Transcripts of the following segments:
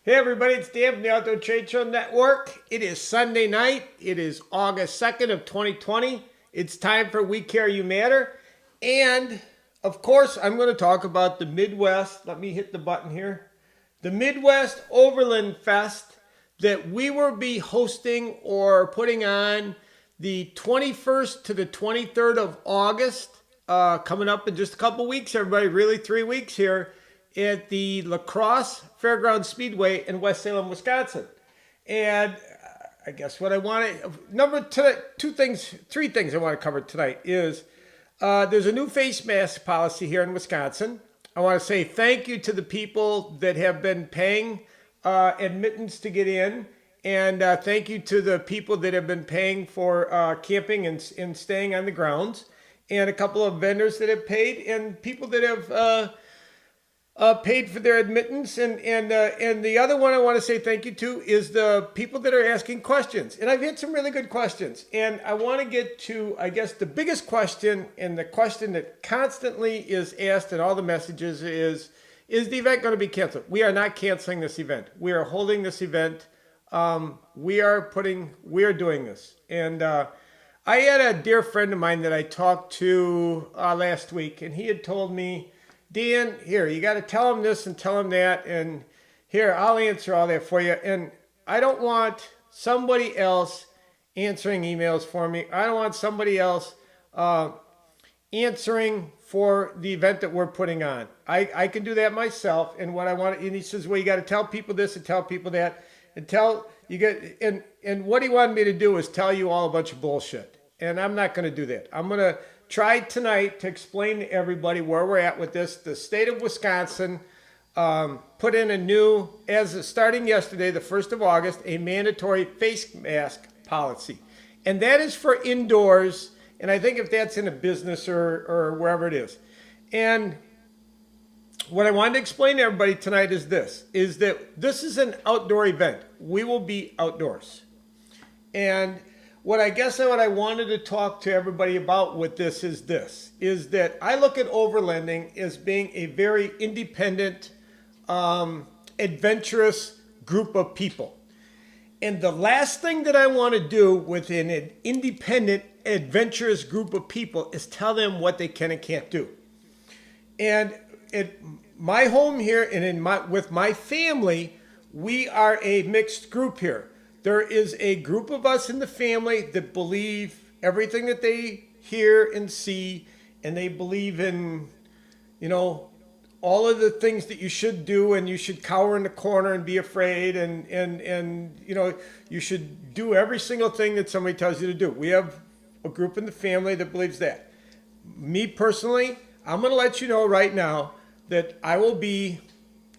Hey everybody, it's Dan from the Outdoor Trade Show Network. It is Sunday night. It is August 2nd of 2020. It's time for We Care You Matter. And of course, I'm going to talk about the Midwest. Let me hit the button here. The Midwest Overland Fest that we will be hosting or putting on the 21st to the 23rd of August. Coming up in just a couple weeks, everybody, really 3 weeks here at the Crosse fairgrounds Speedway in West Salem, Wisconsin. And I guess what I want to, three things I want to cover tonight is there's a new face mask policy here in Wisconsin. I want to say thank you to the people that have been paying admittance to get in. And thank you to the people that have been paying for camping and staying on the grounds. And a couple of vendors that have paid and people that have paid for their admittance, and the other one I want to say thank you to is the people that are asking questions. And I've had some really good questions, and I want to get to, I guess, the biggest question, and the question that constantly is asked in all the messages is the event going to be canceled? We are not canceling this event. We are holding this event. We are doing this, and I had a dear friend of mine that I talked to last week, and he had told me, Dan, here, you got to tell him this and tell him that, and here, I'll answer all that for you. And I don't want somebody else answering emails for me. I don't want somebody else answering for the event that we're putting on. I can do that myself. And what I want, and he says, well, you got to tell people this and tell people that, and and what he wanted me to do is tell you all a bunch of bullshit. And I'm not going to do that. I'm going to try tonight to explain to everybody where we're at with this. The state of Wisconsin put in a new, starting yesterday, the 1st of August, a mandatory face mask policy. And that is for indoors, and I think if that's in a business or wherever it is. And what I wanted to explain to everybody tonight is that this is an outdoor event. We will be outdoors. And what I wanted to talk to everybody about with this is that I look at overlanding as being a very independent, adventurous group of people. And the last thing that I want to do with an independent, adventurous group of people is tell them what they can and can't do. And at my home here and with my family, we are a mixed group here. There is a group of us in the family that believe everything that they hear and see, and they believe in, all of the things that you should do, and you should cower in the corner and be afraid, and you should do every single thing that somebody tells you to do. We have a group in the family that believes that. Me personally, I'm going to let you know right now that I will be,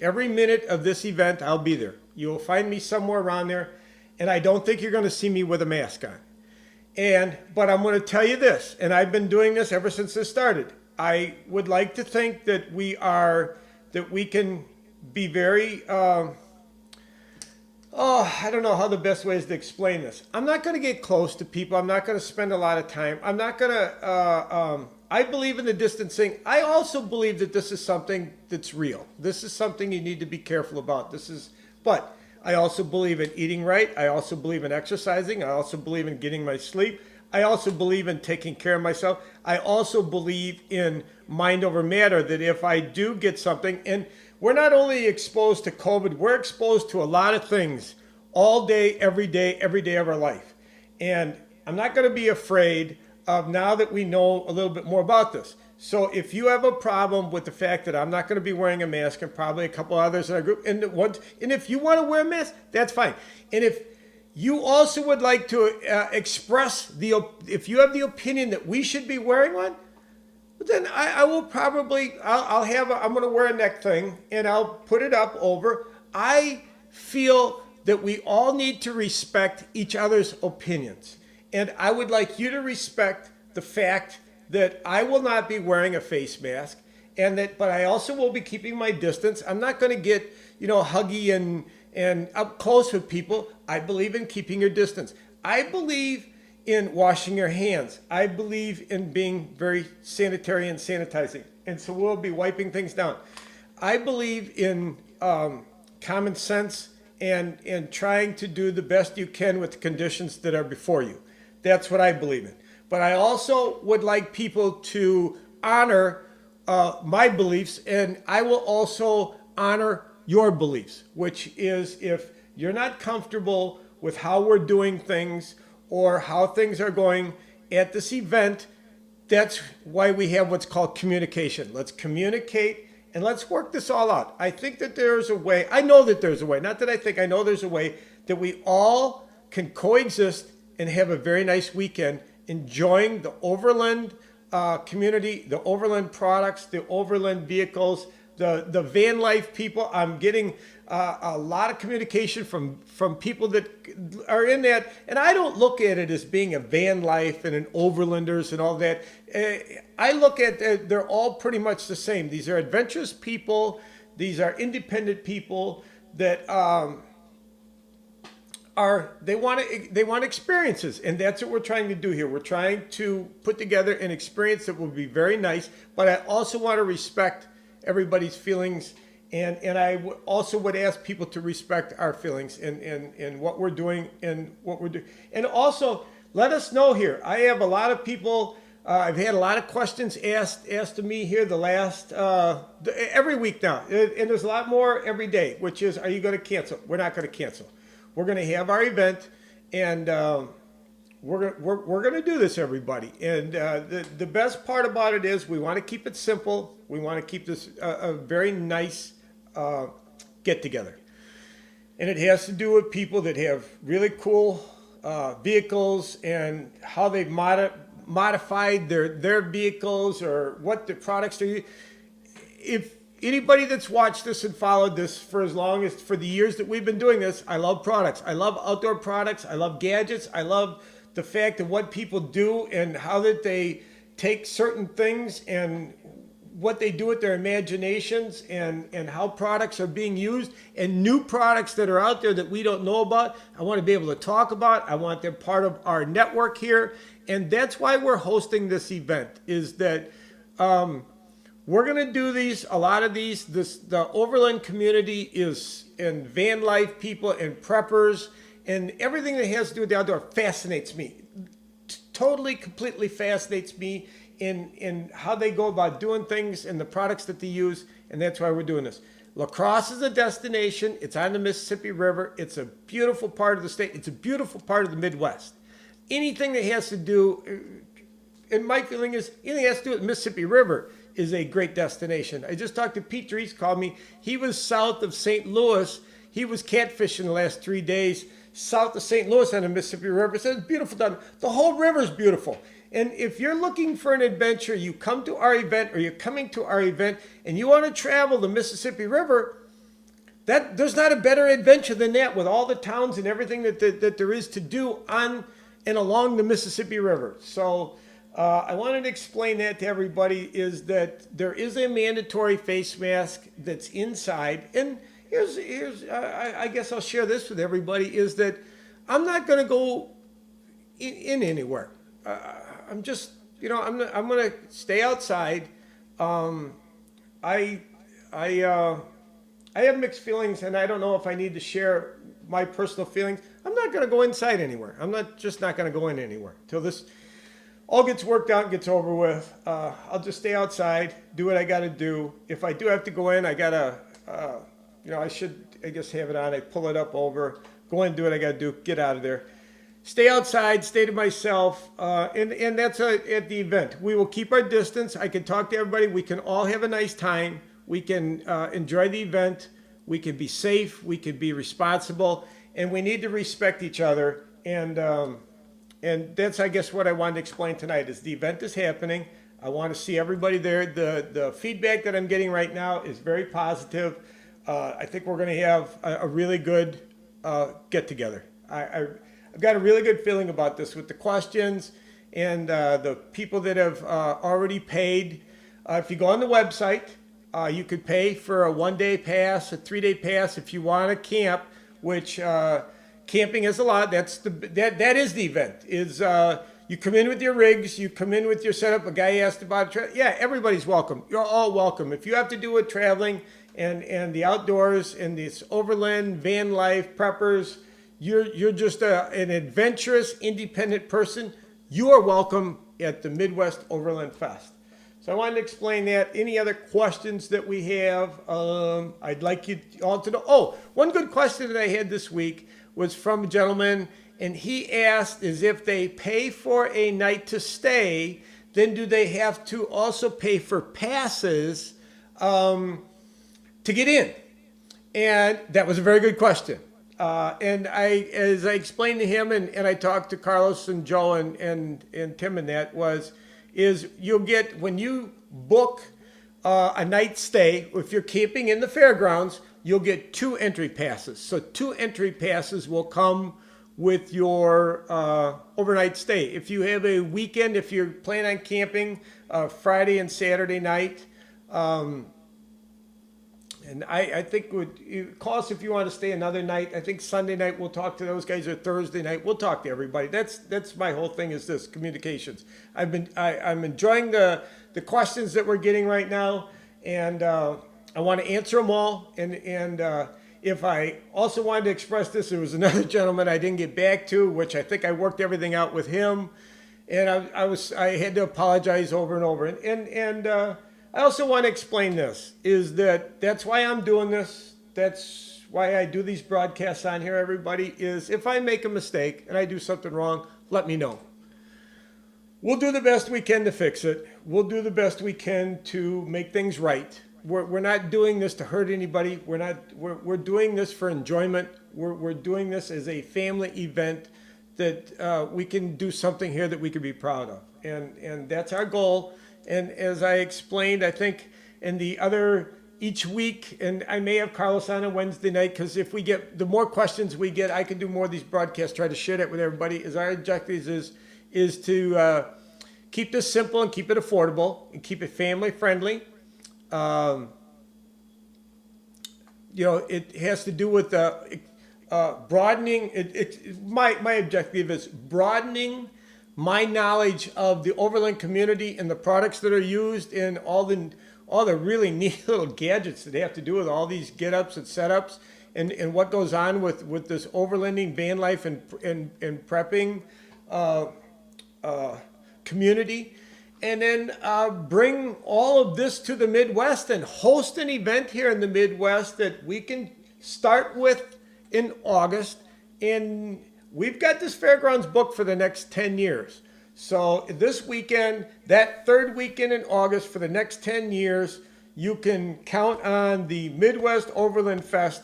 every minute of this event, I'll be there. You will find me somewhere around there. And I don't think you're going to see me with a mask on. But I'm going to tell you this, and I've been doing this ever since this started. I would like to think that we can be very, I don't know how the best way is to explain this. I'm not going to get close to people. I'm not going to spend a lot of time. I'm not going to, I believe in the distancing. I also believe that this is something that's real. This is something you need to be careful about. But I also believe in eating right. I also believe in exercising. I also believe in getting my sleep. I also believe in taking care of myself. I also believe in mind over matter, that if I do get something, and we're not only exposed to COVID, we're exposed to a lot of things all day, every day of our life. And I'm not going to be afraid of, now that we know a little bit more about this. So if you have a problem with the fact that I'm not going to be wearing a mask, and probably a couple others in our group, and if you want to wear a mask, that's fine. And if you also would like to express if you have the opinion that we should be wearing one, then I will probably, I'm going to wear a neck thing, and I'll put it up over. I feel that we all need to respect each other's opinions. And I would like you to respect the fact that I will not be wearing a face mask, but I also will be keeping my distance. I'm not going to get, huggy and up close with people. I believe in keeping your distance. I believe in washing your hands. I believe in being very sanitary and sanitizing. And so we'll be wiping things down. I believe in common sense and trying to do the best you can with the conditions that are before you. That's what I believe in. But I also would like people to honor my beliefs, and I will also honor your beliefs, which is if you're not comfortable with how we're doing things or how things are going at this event, that's why we have what's called communication. Let's communicate and let's work this all out. I think that there's a way, I know that there's a way, not that I think, I know there's a way that we all can coexist and have a very nice weekend enjoying the Overland community, the Overland products, the Overland vehicles, the van life people. I'm getting a lot of communication from people that are in that, and I don't look at it as being a van life and an Overlanders and all that. I look at they're all pretty much the same. These are adventurous people. These are independent people that they want experiences, and that's what we're trying to do here. We're trying to put together an experience that will be very nice, but I also want to respect everybody's feelings, and I also would ask people to respect our feelings and what we're doing and what we're doing. And also let us know here. I have a lot of people. I've had a lot of questions asked to me here the last every week now, and there's a lot more every day. Which is, are you going to cancel? We're not going to cancel. We're going to have our event, and we're going to do this, everybody. And the best part about it is we want to keep it simple. We want to keep this a very nice get together, and it has to do with people that have really cool vehicles and how they've modified their vehicles or what the products are. If anybody that's watched this and followed this for the years that we've been doing this, I love products. I love outdoor products. I love gadgets. I love the fact of what people do and how that they take certain things and what they do with their imaginations and how products are being used and new products that are out there that we don't know about. I want to be able to talk about. I want them part of our network here. And that's why we're hosting this event, is that we're going to do a lot of these. The Overland community is, and van life people and preppers and everything that has to do with the outdoor fascinates me. Totally, completely fascinates me in how they go about doing things and the products that they use. And that's why we're doing this. La Crosse is a destination. It's on the Mississippi River. It's a beautiful part of the state. It's a beautiful part of the Midwest. Anything that has to do, and my feeling is, anything that has to do with the Mississippi River is a great destination. I just talked to Pete Dries, called me. He was south of St. Louis. He was catfishing the last 3 days south of St. Louis on the Mississippi River. He said it's beautiful down there. The whole river is beautiful. And if you're looking for an adventure, you come to our event, or you're coming to our event, and you want to travel the Mississippi River, there's not a better adventure than that, with all the towns and everything that there is to do on and along the Mississippi River. So I wanted to explain that to everybody, is that there is a mandatory face mask that's inside. And here's I guess I'll share this with everybody, is that I'm not going to go in anywhere. I'm just, I'm going to stay outside. I have mixed feelings, and I don't know if I need to share my personal feelings. I'm not going to go inside anywhere. I'm not going to go in anywhere till this all gets worked out and gets over with. I'll just stay outside, do what I got to do. If I do have to go in, I got to, I should, I guess, have it on. I pull it up over, go in, do what I got to do, get out of there. Stay outside, stay to myself, and that's at the event. We will keep our distance. I can talk to everybody. We can all have a nice time. We can enjoy the event. We can be safe. We can be responsible, and we need to respect each other. And that's, I guess, what I wanted to explain tonight. Is the event is happening. I want to see everybody there. The feedback that I'm getting right now is very positive. I think we're going to have a really good get together. I've got a really good feeling about this with the questions and the people that have already paid. If you go on the website, you could pay for a 1-day pass, a 3-day pass if you want to camp, which camping is a lot. That is the event. You come in with your rigs, you come in with your setup. A guy asked about it. Yeah, everybody's welcome. You're all welcome. If you have to do it traveling, and the outdoors and this overland van life preppers, you're just an adventurous, independent person, you are welcome at the Midwest Overland Fest. So I wanted to explain that. Any other questions that we have? I'd like you all to know. Oh, one good question that I had this week was from a gentleman, and he asked is if they pay for a night to stay, then do they have to also pay for passes to get in? And that was a very good question. And as I explained to him, and I talked to Carlos and Joe and Tim, and that is you'll get, when you book a night stay, if you're camping in the fairgrounds, you'll get 2 entry passes. So 2 entry passes will come with your overnight stay. If you have a weekend, if you're planning on camping Friday and Saturday night, and I think it costs if you want to stay another night. I think Sunday night we'll talk to those guys, or Thursday night we'll talk to everybody. That's my whole thing is this communications. I'm enjoying the questions that we're getting right now, and I want to answer them all. And if I also wanted to express this, there was another gentleman I didn't get back to, which I think I worked everything out with him, and I had to apologize over and over. And I also want to explain this, is that's why I'm doing this. That's why I do these broadcasts on here, everybody, is if I make a mistake and I do something wrong, let me know. We'll do the best we can to fix it. We'll do the best we can to make things right. We're not doing this to hurt anybody. We're doing this for enjoyment. We're doing this as a family event that we can do something here that we can be proud of. And that's our goal. And as I explained, I think in the other each week, and I may have Carlos on a Wednesday night, because if we get, the more questions we get, I can do more of these broadcasts, try to share that with everybody. As our objective is to keep this simple and keep it affordable and keep it family friendly. It has to do with broadening. My objective is broadening my knowledge of the overland community and the products that are used, and all the really neat little gadgets that have to do with all these get-ups and setups, and what goes on with this overlanding, van life, and prepping community. And then bring all of this to the Midwest and host an event here in the Midwest that we can start with in August. And we've got this fairgrounds booked for the next 10 years. So this weekend, that third weekend in August for the next 10 years, you can count on the Midwest Overland Fest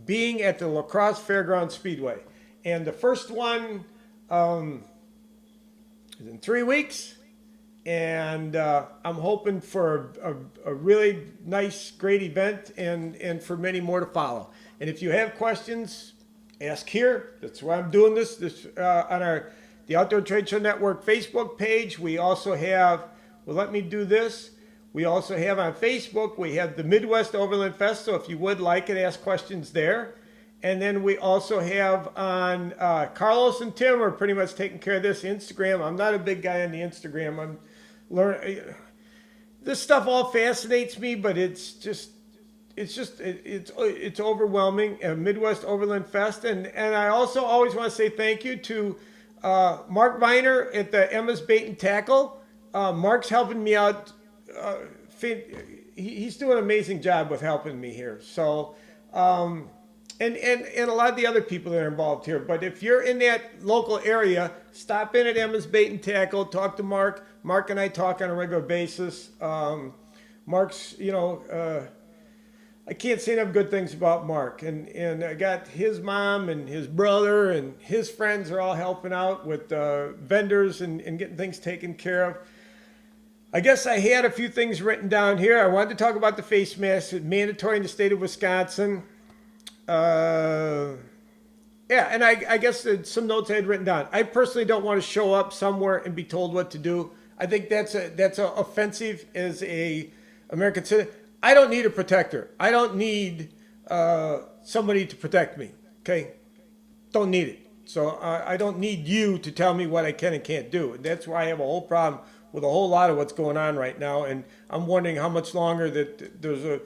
being at the La Crosse Fairgrounds Speedway. And the first one is in 3 weeks. And I'm hoping for a really nice, great event, and for many more to follow. And if you have questions, ask here. That's why I'm doing this on the Outdoor Trade Show Network Facebook page. We also have, let me do this. We also have on Facebook, we have the Midwest Overland Fest. So if you would like it, ask questions there. And then we also have on Carlos and Tim are pretty much taking care of this Instagram. I'm not a big guy on the Instagram. I'm learning. This stuff all fascinates me, but it's overwhelming. Midwest Overland Fest, and I also always want to say thank you to Mark Viner at the Emma's Bait and Tackle. Mark's helping me out. He's doing an amazing job with helping me here. So, and a lot of the other people that are involved here. But if you're in that local area, stop in at Emma's Bait and Tackle. Talk to Mark. Mark and I talk on a regular basis. Mark's, I can't say enough good things about Mark. And I got his mom and his brother and his friends are all helping out with vendors and getting things taken care of. I guess I had a few things written down here. I wanted to talk about the face mask. It's mandatory in the state of Wisconsin. And I guess some notes I had written down. I personally don't want to show up somewhere and be told what to do. I think that's offensive as a American citizen. I don't need a protector. I don't need somebody to protect me. Okay, don't need it. So I don't need you to tell me what I can and can't do. And that's why I have a whole problem with a whole lot of what's going on right now. And I'm wondering how much longer that there's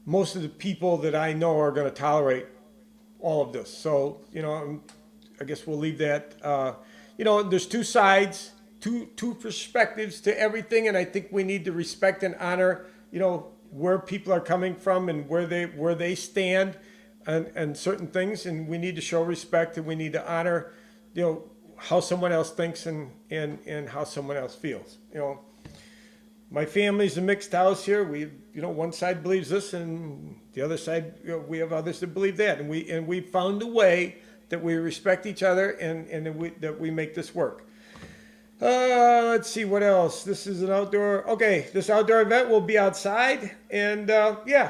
most of the people that I know are going to tolerate all of this. So, I guess we'll leave that. There's two sides, two perspectives to everything, and I think we need to respect and honor, where people are coming from and where they stand and certain things, and we need to show respect and we need to honor, how someone else thinks and how someone else feels. My family's a mixed house here. We, one side believes this, and the other side, we have others that believe that, and we found a way that we respect each other and that we make this work. Let's see what else. This is an outdoor. Okay, this outdoor event will be outside, and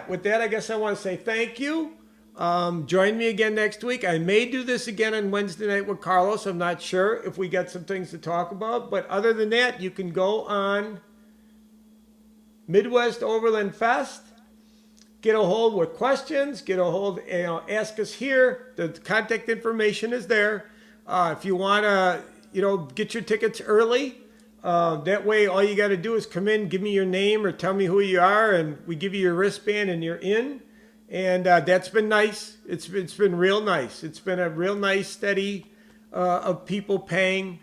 with that, I guess I want to say thank you. Join me again next week. I may do this again on Wednesday night with Carlos. I'm not sure if we got some things to talk about, but other than that, you can go on MidwestOverlandFest. Get a hold with questions. Get a hold. Ask us here. The contact information is there. If you want to, get your tickets early. That way, all you got to do is come in, give me your name, or tell me who you are, and we give you your wristband, and you're in. And that's been nice. It's been real nice. It's been a real nice steady of people paying,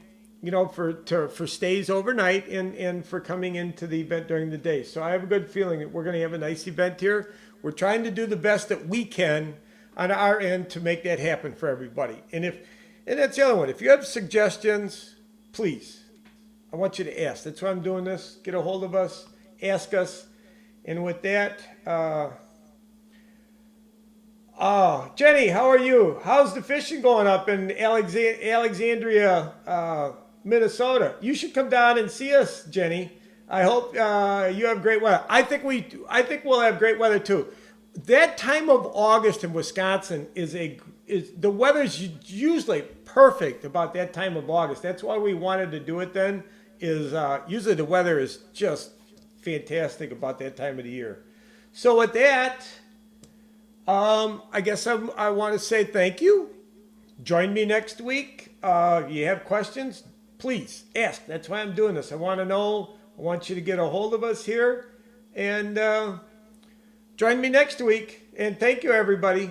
for stays overnight and for coming into the event during the day. So I have a good feeling that we're going to have a nice event here. We're trying to do the best that we can on our end to make that happen for everybody. And that's the other one. If you have suggestions, please, I want you to ask. That's why I'm doing this. Get a hold of us, ask us, and with that. Jenny, how are you? How's the fishing going up in Alexandria, Minnesota? You should come down and see us, Jenny. I hope you have great weather. I think we'll have great weather too. That time of August in Wisconsin is the weather's usually perfect about that time of August. That's why we wanted to do it then. Usually the weather is just fantastic about that time of the year. So with that. I guess I want to say thank you. Join me next week. You have questions, please ask. That's why I'm doing this. I want to know. I want you to get a hold of us here. And join me next week. And thank you, everybody.